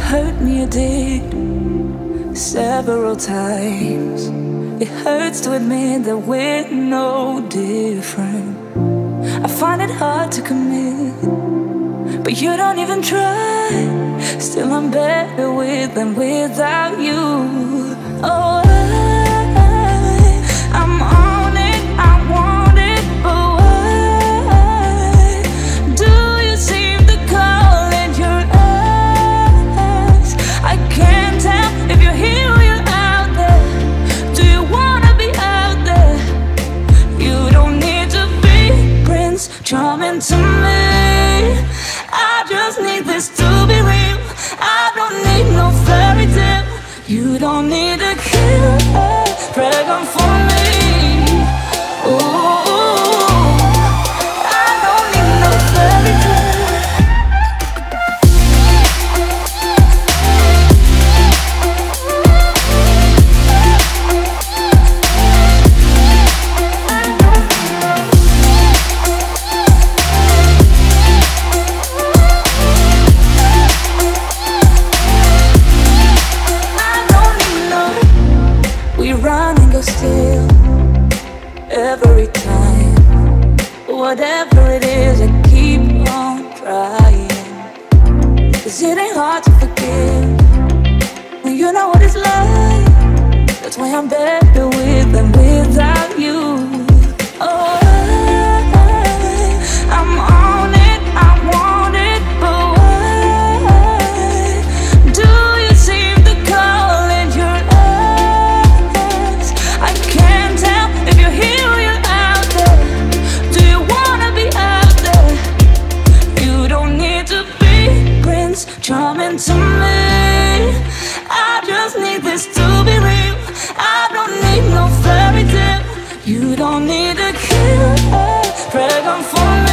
hurt me, you did, several times. It hurts to admit that we're no different. I find it hard to commit, but you don't even try. Still I'm better with than without you. Oh, I'm on it, I want it, but why do you seem to call in your eyes? I can't tell if you're here or you're out there. Do you wanna be out there? You don't need to be Prince Charming to me. I just need this to be real. I don't need no fairy tale. You don't need a killer pregnant for me. Ooh, I don't need no fairy tale. Run and go still every time. Whatever it is, I keep on trying. 'Cause it ain't hard to forgive when you know what it's like. That's why I'm better with than without you. Oh, I'm on it, I want it, but why do you seem to call in your eyes? I can't tell if you're here or you're out there. Do you wanna be out there? You don't need to be Prince Charming to me. I just need this to be real. I don't need no fairy tale. You don't need a killer pregnant for me.